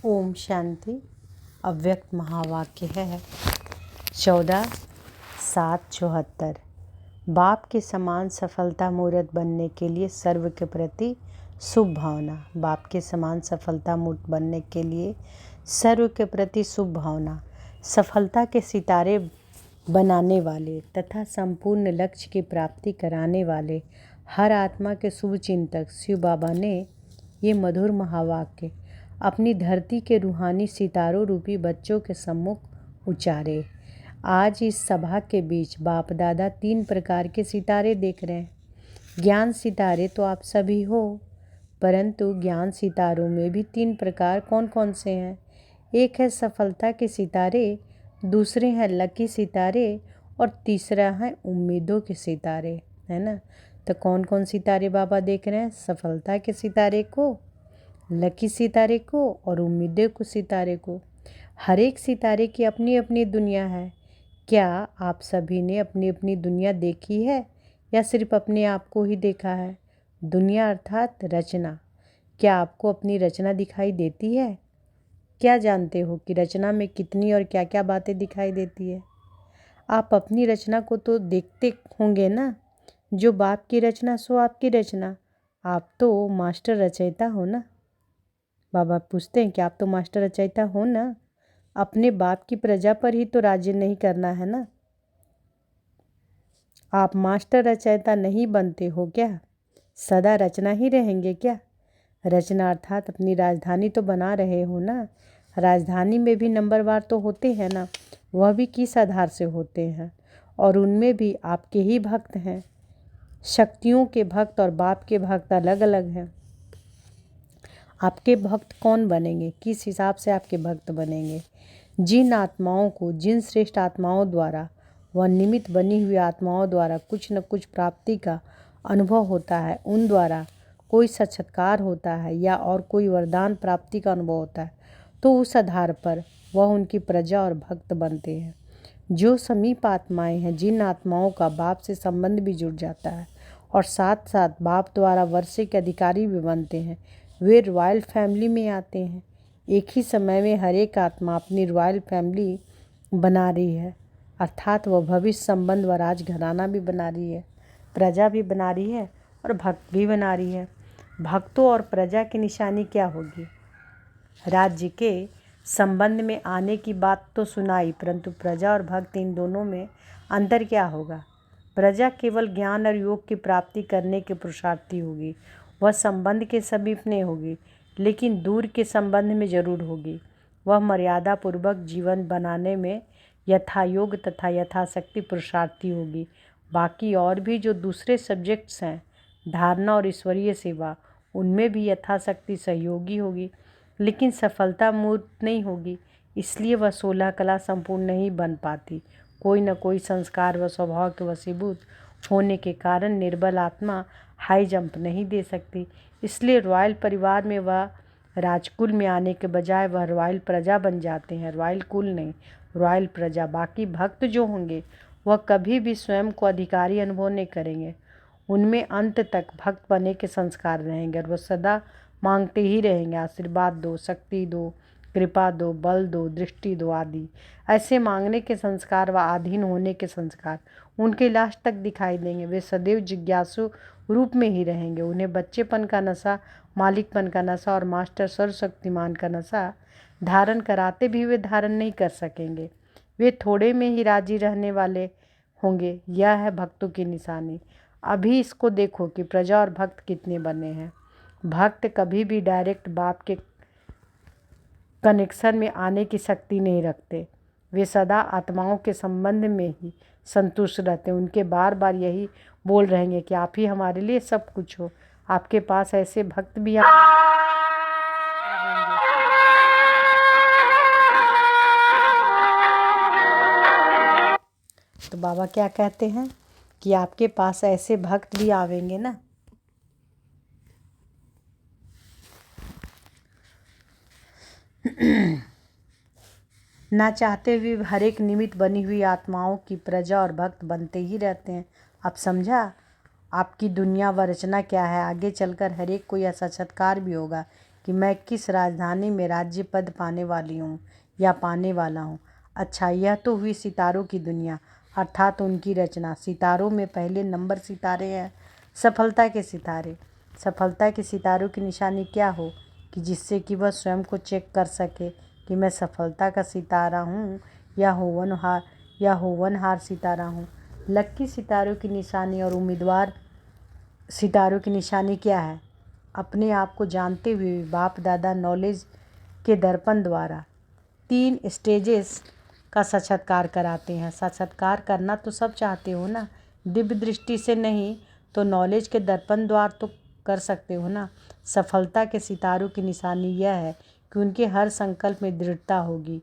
ओम शांति। अव्यक्त महावाक्य है 14/7/74। बाप के समान सफलता मूर्त बनने के लिए सर्व के प्रति शुभ भावना। बाप के समान सफलता मूर्त बनने के लिए सर्व के प्रति शुभ भावना। सफलता के सितारे बनाने वाले तथा संपूर्ण लक्ष्य की प्राप्ति कराने वाले हर आत्मा के शुभ चिंतक शिव बाबा ने ये मधुर महावाक्य अपनी धरती के रूहानी सितारों रूपी बच्चों के सम्मुख उचारे। आज इस सभा के बीच बाप दादा 3 प्रकार के सितारे देख रहे हैं। ज्ञान सितारे तो आप सभी हो, परंतु ज्ञान सितारों में भी 3 प्रकार कौन कौन से हैं? एक है सफलता के सितारे, दूसरे हैं लकी सितारे और तीसरा है उम्मीदों के सितारे, है ना। तो कौन कौन सितारे बाबा देख रहे हैं? सफलता के सितारे को, लकी सितारे को और उम्मीदों को सितारे को। हर एक सितारे की अपनी अपनी दुनिया है। क्या आप सभी ने अपनी अपनी दुनिया देखी है या सिर्फ अपने आप को ही देखा है? दुनिया अर्थात रचना। क्या आपको अपनी रचना दिखाई देती है? क्या जानते हो कि रचना में कितनी और क्या क्या बातें दिखाई देती है? आप अपनी रचना को तो देखते होंगे ना। जो बाप की रचना सो आपकी रचना। आप तो मास्टर रचयिता हो ना। बाबा पूछते हैं कि आप तो मास्टर रचयिता हो ना। अपने बाप की प्रजा पर ही तो राज्य नहीं करना है ना। आप मास्टर रचयिता नहीं बनते हो क्या? सदा रचना ही रहेंगे क्या? रचना अर्थात अपनी राजधानी तो बना रहे हो ना। राजधानी में भी नंबरवार तो होते हैं ना। वह भी किस आधार से होते हैं? और उनमें भी आपके ही भक्त हैं। शक्तियों के भक्त और बाप के भक्त अलग अलग हैं। आपके भक्त कौन बनेंगे? किस हिसाब से आपके भक्त बनेंगे? जिन आत्माओं को, जिन श्रेष्ठ आत्माओं द्वारा व निमित्त बनी हुई आत्माओं द्वारा कुछ न कुछ प्राप्ति का अनुभव होता है, उन द्वारा कोई साक्षात्कार होता है या और कोई वरदान प्राप्ति का अनुभव होता है, तो उस आधार पर वह उनकी प्रजा और भक्त बनते हैं। जो समीप आत्माएं हैं, जिन आत्माओं का बाप से संबंध भी जुड़ जाता है और साथ साथ बाप द्वारा वर्षे के अधिकारी भी बनते हैं, वे रॉयल फैमिली में आते हैं। एक ही समय में हर एक आत्मा अपनी रॉयल फैमिली बना रही है, अर्थात वह भविष्य संबंध व राजघराना भी बना रही है, प्रजा भी बना रही है और भक्त भी बना रही है। भक्तों और प्रजा की निशानी क्या होगी? राज्य के संबंध में आने की बात तो सुनाई, परंतु प्रजा और भक्त इन दोनों में अंतर क्या होगा? प्रजा केवल ज्ञान और योग की प्राप्ति करने के पुरुषार्थी होगी। वह संबंध के समीप नहीं होगी, लेकिन दूर के संबंध में जरूर होगी। वह मर्यादा पूर्वक जीवन बनाने में यथायोग तथा यथाशक्ति पुरुषार्थी होगी। बाकी और भी जो दूसरे सब्जेक्ट्स हैं, धारणा और ईश्वरीय सेवा, उनमें भी यथाशक्ति सहयोगी होगी, लेकिन सफलता मूर्त नहीं होगी। इसलिए वह 16 कला संपूर्ण नहीं बन पाती। कोई न कोई संस्कार व स्वभाव के वशीभूत होने के कारण निर्बल आत्मा हाई जंप नहीं दे सकती। इसलिए रॉयल परिवार में वह राजकुल में आने के बजाय वह रॉयल प्रजा बन जाते हैं। रॉयल कुल नहीं, रॉयल प्रजा। बाकी भक्त जो होंगे वह कभी भी स्वयं को अधिकारी अनुभव नहीं करेंगे। उनमें अंत तक भक्त बने के संस्कार रहेंगे और वह सदा मांगते ही रहेंगे, आशीर्वाद दो, शक्ति दो, कृपा दो, बल दो, दृष्टि दो आदि। ऐसे मांगने के संस्कार व अधीन होने के संस्कार उनके लास्ट तक दिखाई देंगे। वे सदैव जिज्ञासु रूप में ही रहेंगे। उन्हें बच्चेपन का नशा, मालिकपन का नशा और मास्टर सर्वशक्तिमान का नशा धारण कराते भी वे धारण नहीं कर सकेंगे। वे थोड़े में ही राजी रहने वाले होंगे। यह है भक्तों की निशानी। अभी इसको देखो कि प्रजा और भक्त कितने बने हैं। भक्त कभी भी डायरेक्ट बाप के कनेक्शन में आने की शक्ति नहीं रखते। वे सदा आत्माओं के संबंध में ही संतुष्ट रहते हैं। उनके बार बार यही बोल रहेंगे कि आप ही हमारे लिए सब कुछ हो। आपके पास ऐसे भक्त भी तो बाबा क्या कहते हैं कि आपके पास ऐसे भक्त भी आवेंगे ना। ना चाहते हुए हर एक निमित्त बनी हुई आत्माओं की प्रजा और भक्त बनते ही रहते हैं। अब समझा आपकी दुनिया व रचना क्या है? आगे चलकर हर एक को यह साक्षात्कार भी होगा कि मैं किस राजधानी में राज्य पद पाने वाली हूँ या पाने वाला हूँ। अच्छा, यह तो हुई सितारों की दुनिया, अर्थात उनकी रचना। सितारों में पहले नंबर सितारे हैं, सफलता के सितारे। सफलता के सितारों की निशानी क्या हो कि जिससे कि वह स्वयं को चेक कर सके कि मैं सफलता का सितारा हूँ या होवनहार सितारा हूँ। लक्की सितारों की निशानी और उम्मीदवार सितारों की निशानी क्या है? अपने आप को जानते हुए बाप दादा नॉलेज के दर्पण द्वारा 3 स्टेजेस का साक्षात्कार कराते हैं। साक्षात्कार करना तो सब चाहते हो ना, दिव्य दृष्टि से नहीं तो नॉलेज के दर्पण द्वार तो कर सकते हो ना। सफलता के सितारों की निशानी यह है कि उनके हर संकल्प में दृढ़ता होगी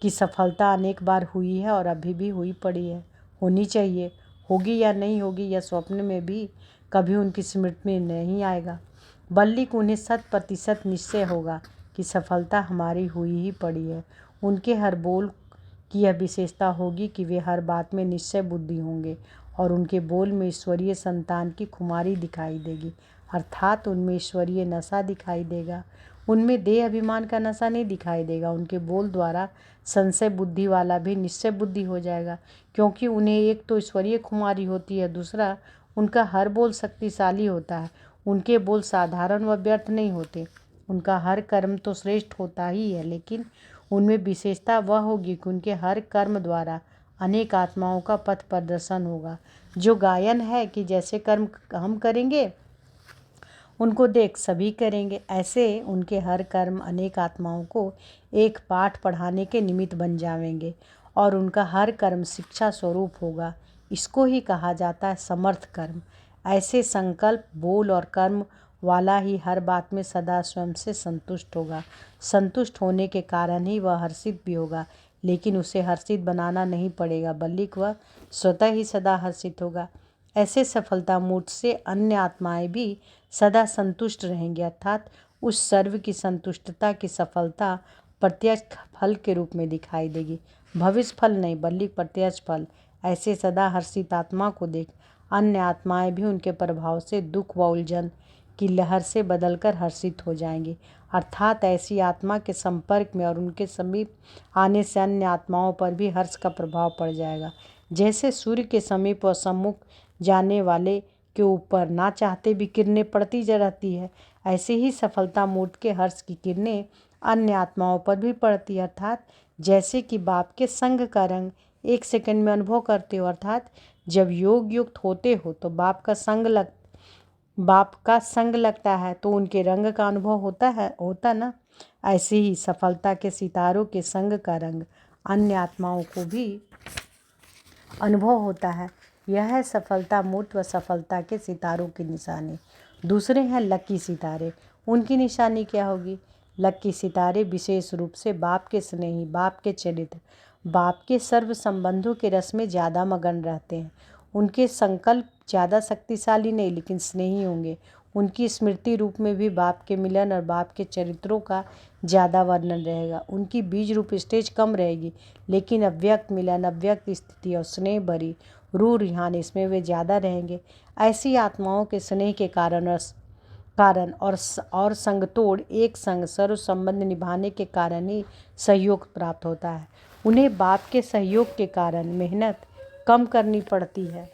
कि सफलता अनेक बार हुई है और अभी भी हुई पड़ी है, होनी चाहिए। होगी या नहीं होगी यह स्वप्न में भी कभी उनकी स्मृति में नहीं आएगा, बल्कि उन्हें 100% निश्चय होगा कि सफलता हमारी हुई ही पड़ी है। उनके हर बोल की यह विशेषता होगी कि वे हर बात में निश्चय बुद्धि होंगे और उनके बोल में ईश्वरीय संतान की खुमारी दिखाई देगी, अर्थात उनमें ईश्वरीय नशा दिखाई देगा। उनमें देह अभिमान का नशा नहीं दिखाई देगा। उनके बोल द्वारा संशय बुद्धि वाला भी निश्चय बुद्धि हो जाएगा, क्योंकि उन्हें एक तो ईश्वरीय खुमारी होती है, दूसरा उनका हर बोल शक्तिशाली होता है। उनके बोल साधारण व व्यर्थ नहीं होते। उनका हर कर्म तो श्रेष्ठ होता ही है, लेकिन उनमें विशेषता वह होगी कि उनके हर कर्म द्वारा अनेक आत्माओं का पथ प्रदर्शन होगा। जो गायन है कि जैसे कर्म हम करेंगे उनको देख सभी करेंगे, ऐसे उनके हर कर्म अनेक आत्माओं को एक पाठ पढ़ाने के निमित्त बन जाएंगे और उनका हर कर्म शिक्षा स्वरूप होगा। इसको ही कहा जाता है समर्थ कर्म। ऐसे संकल्प, बोल और कर्म वाला ही हर बात में सदा स्वयं से संतुष्ट होगा। संतुष्ट होने के कारण ही वह हर्षित भी होगा, लेकिन उसे हर्षित बनाना नहीं पड़ेगा, बल्कि वह स्वतः ही सदा हर्षित होगा। ऐसे सफलता मूर्त से अन्य आत्माएं भी सदा संतुष्ट रहेंगी, अर्थात उस सर्व की संतुष्टता की सफलता प्रत्यक्ष फल के रूप में दिखाई देगी, भविष्य फल नहीं बल्कि प्रत्यक्ष फल। ऐसे सदा हर्षित आत्मा को देख अन्य आत्माएं भी उनके प्रभाव से दुख व उलझन की लहर से बदलकर हर्षित हो जाएंगी, अर्थात ऐसी आत्मा के संपर्क में और उनके समीप आने से अन्य आत्माओं पर भी हर्ष का प्रभाव पड़ जाएगा। जैसे सूर्य के समीप व सम्मुख जाने वाले के ऊपर ना चाहते भी किरणें पड़ती रहती है, ऐसे ही सफलता मूर्त के हर्ष की किरणें अन्य आत्माओं पर भी पड़ती है, अर्थात जैसे कि बाप के संग का रंग 1 सेकंड में अनुभव करते हो, अर्थात जब योग युक्त होते हो तो बाप का संग लगता है तो उनके रंग का अनुभव होता ना। ऐसे ही सफलता के सितारों के संग का रंग अन्य आत्माओं को भी अनुभव होता है। यह है सफलता मूर्त व सफलता के सितारों की निशानी। दूसरे हैं लकी सितारे। उनकी निशानी क्या होगी? लकी सितारे विशेष रूप से बाप के स्नेही, बाप के चरित्र, बाप के सर्व संबंधों के रस में ज़्यादा मगन रहते हैं। उनके संकल्प ज़्यादा शक्तिशाली नहीं लेकिन स्नेही होंगे। उनकी स्मृति रूप में भी बाप के मिलन और बाप के चरित्रों का ज़्यादा वर्णन रहेगा। उनकी बीज रूप स्टेज कम रहेगी, लेकिन अव्यक्त मिलन, अव्यक्त स्थिति और स्नेह भरी रूह रुहान इसमें वे ज़्यादा रहेंगे। ऐसी आत्माओं के स्नेह के कारण और संग तोड़ एक संग सर्व संबंध निभाने के कारण ही सहयोग प्राप्त होता है। उन्हें बाप के सहयोग के कारण मेहनत कम करनी पड़ती है।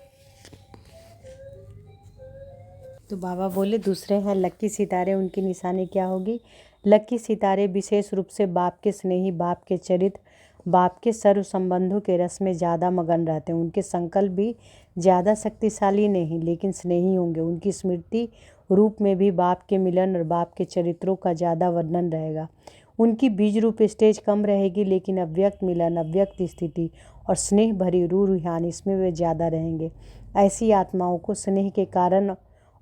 तो बाबा बोले दूसरे हैं लकी सितारे। उनकी निशानी क्या होगी? लकी सितारे विशेष रूप से बाप के स्नेही, बाप के चरित्र, बाप के सर्व संबंधों के रस में ज़्यादा मगन रहते हैं। उनके संकल्प भी ज़्यादा शक्तिशाली नहीं लेकिन स्नेही होंगे। उनकी स्मृति रूप में भी बाप के मिलन और बाप के चरित्रों का ज़्यादा वर्णन रहेगा। उनकी बीज रूप स्टेज कम रहेगी लेकिन अव्यक्त मिलन, अव्यक्त स्थिति और स्नेह भरी रूह रुहान इसमें वे ज़्यादा रहेंगे। ऐसी आत्माओं को स्नेह के कारण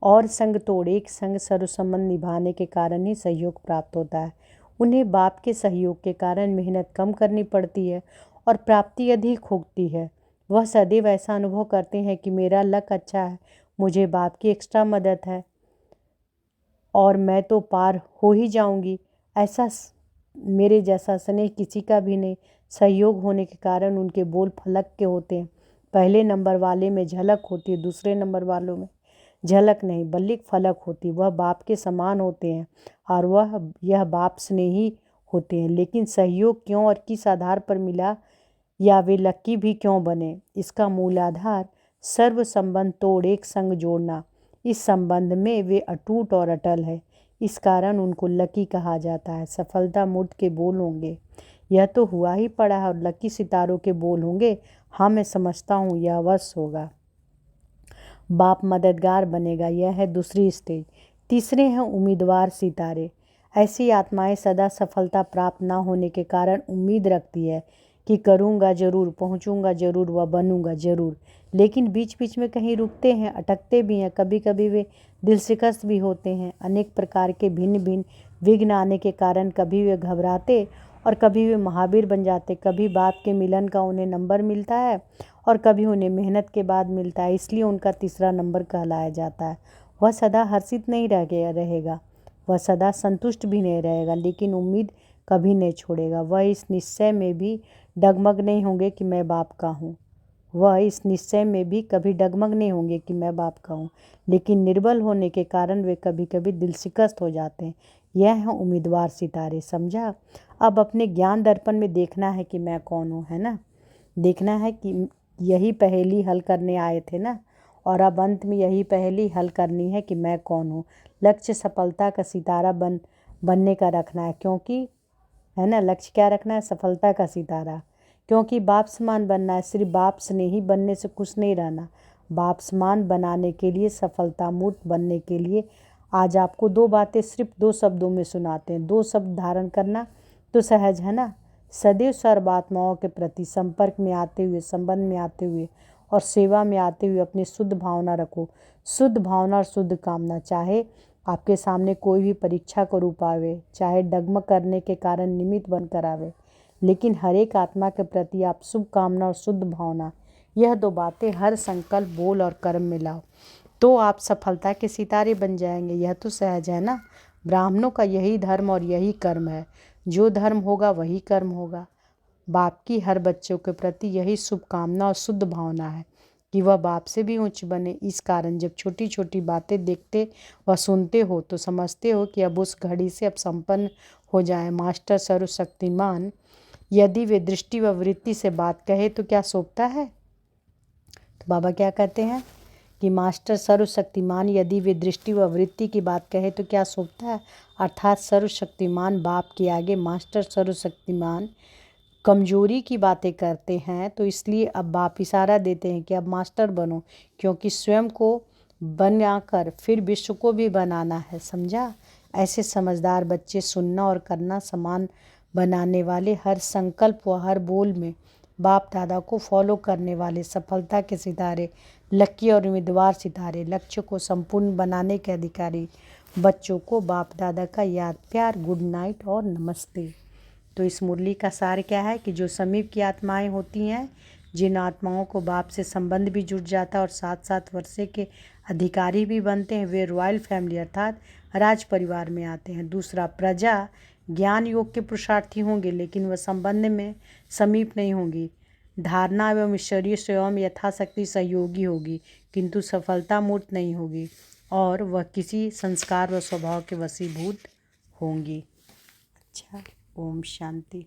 और संग तोड़ एक संग सर्व संबंध निभाने के कारण ही सहयोग प्राप्त होता है। उन्हें बाप के सहयोग के कारण मेहनत कम करनी पड़ती है और प्राप्ति अधिक होती है। वह सदैव ऐसा अनुभव करते हैं कि मेरा लक अच्छा है, मुझे बाप की एक्स्ट्रा मदद है और मैं तो पार हो ही जाऊंगी। ऐसा मेरे जैसा स्नेह किसी का भी नहीं। सहयोग होने के कारण उनके बोल फलक के होते हैं। पहले नंबर वाले में झलक होती है, दूसरे नंबर वालों में झलक नहीं बल्कि फलक होती। वह बाप के समान होते हैं और यह बाप स्नेही होते हैं। लेकिन सहयोग क्यों और किस आधार पर मिला या वे लक्की भी क्यों बने, इसका मूल आधार सर्व संबंध तोड़ एक संग जोड़ना। इस संबंध में वे अटूट और अटल है, इस कारण उनको लकी कहा जाता है। सफलता मूर्त के बोल होंगे, यह तो हुआ ही पड़ा है, और लकी सितारों के बोल होंगे, हाँ मैं समझता हूँ यह अवश्य होगा। बाप मददगार बनेगा, यह है दूसरी स्टेज। तीसरे हैं उम्मीदवार सितारे। ऐसी आत्माएं सदा सफलता प्राप्त ना होने के कारण उम्मीद रखती है कि करूँगा जरूर, पहुँचूँगा जरूर, व बनूँगा जरूर, लेकिन बीच बीच में कहीं रुकते हैं, अटकते भी हैं। कभी कभी वे दिल शिकस्त भी होते हैं। अनेक प्रकार के भिन्न भिन्न विघ्न आने के कारण कभी वे घबराते और कभी वे महावीर बन जाते। कभी बाप के मिलन का उन्हें नंबर मिलता है और कभी उन्हें मेहनत के बाद मिलता है, इसलिए उनका तीसरा नंबर कहलाया जाता है। वह सदा हर्षित नहीं रहेगा, वह सदा संतुष्ट भी नहीं रहेगा, लेकिन उम्मीद कभी नहीं छोड़ेगा। वह इस निश्चय में भी डगमग नहीं होंगे कि मैं बाप का हूँ, वह इस निश्चय में भी कभी डगमग नहीं होंगे कि मैं बाप का हूँ, लेकिन निर्बल होने के कारण वे कभी कभी दिल शिकस्त हो जाते हैं। यह है उम्मीदवार सितारे, समझा। अब अपने ज्ञान दर्पण में देखना है कि मैं कौन हूँ, है ना। देखना है कि यही पहेली हल करने आए थे ना, और अब अंत में यही पहेली हल करनी है कि मैं कौन हूँ। लक्ष्य सफलता का सितारा बनने का रखना है, क्योंकि है ना, लक्ष्य क्या रखना है, सफलता का सितारा, क्योंकि बाप समान बनना है। सिर्फ बाप स्नेही बनने से खुश नहीं रहना, बाप समान बनाने के लिए, सफलता मूर्त बनने के लिए आज आपको दो बातें सिर्फ 2 शब्दों में सुनाते हैं। 2 शब्द धारण करना तो सहज है ना। सदैव सर्वात्माओं के प्रति संपर्क में आते हुए, संबंध में आते हुए और सेवा में आते हुए अपनी शुद्ध भावना रखो। शुद्ध भावना और शुद्ध कामना, चाहे आपके सामने कोई भी परीक्षा को रूप आवे, चाहे डगमग करने के कारण निमित्त बनकर आवे, लेकिन हर एक आत्मा के प्रति आप शुभ कामना और शुद्ध भावना, यह 2 बातें हर संकल्प, बोल और कर्म में लाओ, तो आप सफलता के सितारे बन जाएंगे। यह तो सहज है ना। ब्राह्मणों का यही धर्म और यही कर्म है। जो धर्म होगा वही कर्म होगा। बाप की हर बच्चों के प्रति यही शुभकामना और शुद्ध भावना है कि वह बाप से भी उच्च बने। इस कारण जब छोटी छोटी बातें देखते व सुनते हो तो समझते हो कि अब उस घड़ी से अब संपन्न हो जाए। मास्टर सर्वशक्तिमान यदि वे दृष्टि व वृत्ति से बात कहे तो क्या शोभता है। तो बाबा क्या कहते हैं कि मास्टर सर्वशक्तिमान यदि वे दृष्टि व वृत्ति की बात कहे तो क्या शोभता है, अर्थात सर्वशक्तिमान बाप के आगे मास्टर सर्वशक्तिमान कमजोरी की बातें करते हैं। तो इसलिए अब बाप इशारा देते हैं कि अब मास्टर बनो, क्योंकि स्वयं को बनाकर फिर विश्व को भी बनाना है, समझा। ऐसे समझदार बच्चे सुनना और करना समान बनाने वाले, हर संकल्प व हर बोल में बाप दादा को फॉलो करने वाले, सफलता के सितारे, लकी और उम्मीदवार सितारे, लक्ष्य को संपूर्ण बनाने के अधिकारी बच्चों को बाप दादा का याद, प्यार, गुड नाइट और नमस्ते। तो इस मुरली का सार क्या है कि जो समीप की आत्माएं होती हैं, जिन आत्माओं को बाप से संबंध भी जुड़ जाता है और 7-7 वर्षे के अधिकारी भी बनते हैं, वे रॉयल फैमिली अर्थात राज परिवार में आते हैं। दूसरा, प्रजा ज्ञान योग के पुरुषार्थी होंगे, लेकिन वह संबंध में समीप नहीं होंगी। धारणा एवं ईश्वरीय स्वयं यथाशक्ति सहयोगी होगी, किंतु सफलता मूर्त नहीं होगी और वह किसी संस्कार व स्वभाव के वशीभूत होंगी। अच्छा, ओम शांति।